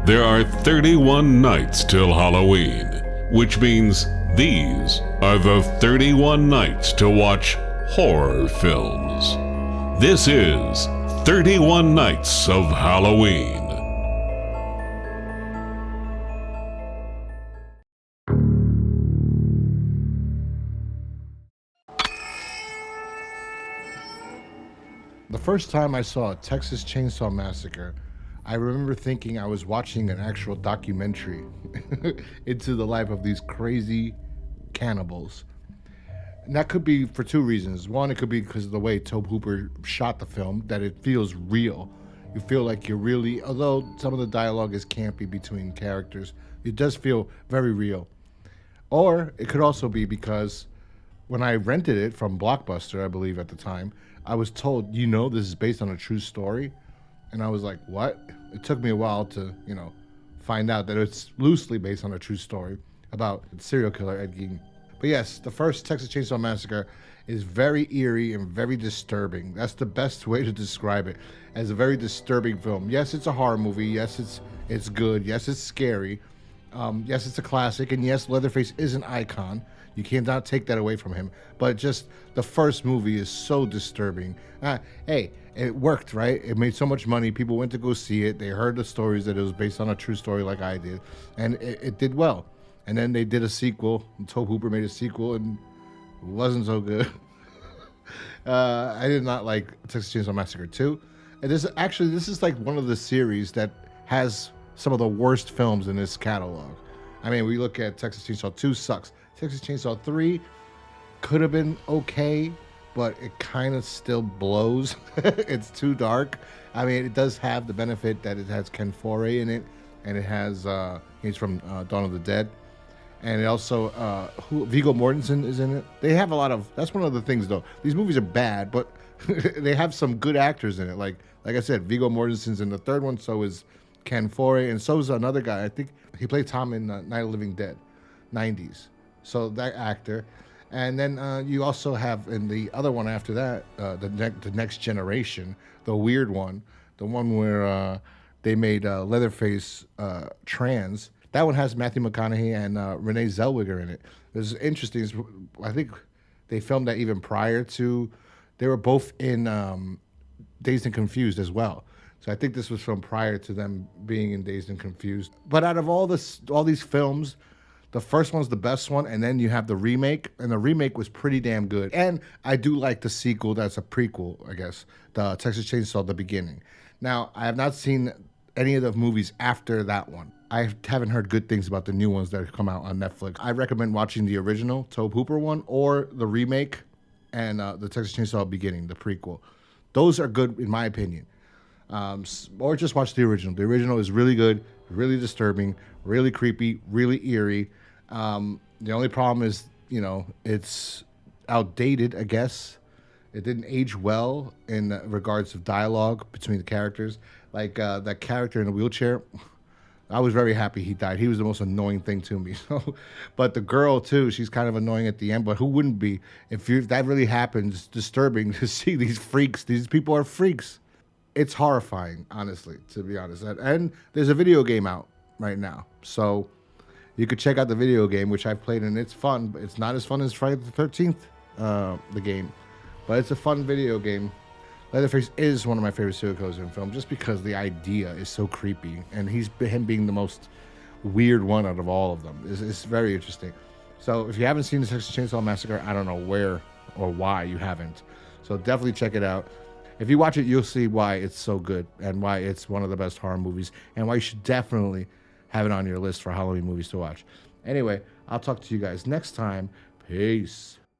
There are 31 nights till Halloween, which means these are the 31 nights to watch horror films. This is 31 Nights of Halloween. The first time I saw Texas Chainsaw Massacre, I remember thinking I was watching an actual documentary into the life of these crazy cannibals. And that could be for two reasons. One, it could be because of the way Tobe Hooper shot the film, that it feels real. You feel like you're really, although some of the dialogue is campy between characters, it does feel very real. Or it could also be because when I rented it from Blockbuster, I believe at the time, I was told, this is based on a true story. And I was like, what? It took me a while to, find out that it's loosely based on a true story about serial killer Ed Gein. But yes, the first Texas Chainsaw Massacre is very eerie and very disturbing. That's the best way to describe it, as a very disturbing film. Yes, it's a horror movie. Yes, it's good. Yes, it's scary. Yes, it's a classic. And yes, Leatherface is an icon. You cannot take that away from him. But just the first movie is so disturbing. Hey, it worked, right? It made so much money. People went to go see it. They heard the stories that it was based on a true story like I did. And it did well. And then they did a sequel. And Tobe Hooper made a sequel and it wasn't so good. I did not like Texas Chainsaw Massacre 2. And this is like one of the series that has some of the worst films in this catalog. I mean, we look at Texas Chainsaw 2 sucks. Texas Chainsaw 3 could have been okay, but it kind of still blows. It's too dark. I mean, it does have the benefit that it has Ken Foree in it, and it has, he's from Dawn of the Dead. And it also, Viggo Mortensen is in it. They have a lot of, that's one of the things though. These movies are bad, but they have some good actors in it. Like I said, Viggo Mortensen's in the third one, so is Ken Foree, and so is another guy. I think he played Tom in Night of the Living Dead, 90s. So that actor. And then you also have in the other one after that, the Next Generation, the weird one, the one where they made Leatherface trans. That one has Matthew McConaughey and Renee Zellweger in it. It's interesting. I think they filmed that even prior to, they were both in Dazed and Confused as well. So I think this was from prior to them being in Dazed and Confused. But out of all these films, the first one's the best one, and then you have the remake, and the remake was pretty damn good. And I do like the sequel that's a prequel, I guess, the Texas Chainsaw, The Beginning. Now, I have not seen any of the movies after that one. I haven't heard good things about the new ones that have come out on Netflix. I recommend watching the original Tobe Hooper one or the remake and the Texas Chainsaw Beginning, the prequel. Those are good in my opinion. Or just watch the original. The original is really good, really disturbing, really creepy, really eerie. The only problem is, it's outdated, I guess. It didn't age well in regards of dialogue between the characters. Like that character in the wheelchair, I was very happy he died. He was the most annoying thing to me. But the girl too, she's kind of annoying at the end. But who wouldn't be? If that really happens, it's disturbing to see these freaks. These people are freaks. It's horrifying, honestly, to be honest. And there's a video game out right now, so you could check out the video game, which I've played, and it's fun. But it's not as fun as Friday the 13th, the game. But it's a fun video game. Leatherface is one of my favorite serial killers in film, just because the idea is so creepy, and him being the most weird one out of all of them. It's very interesting. So if you haven't seen the Texas Chainsaw Massacre, I don't know where or why you haven't. So definitely check it out. If you watch it, you'll see why it's so good and why it's one of the best horror movies and why you should definitely have it on your list for Halloween movies to watch. Anyway, I'll talk to you guys next time. Peace.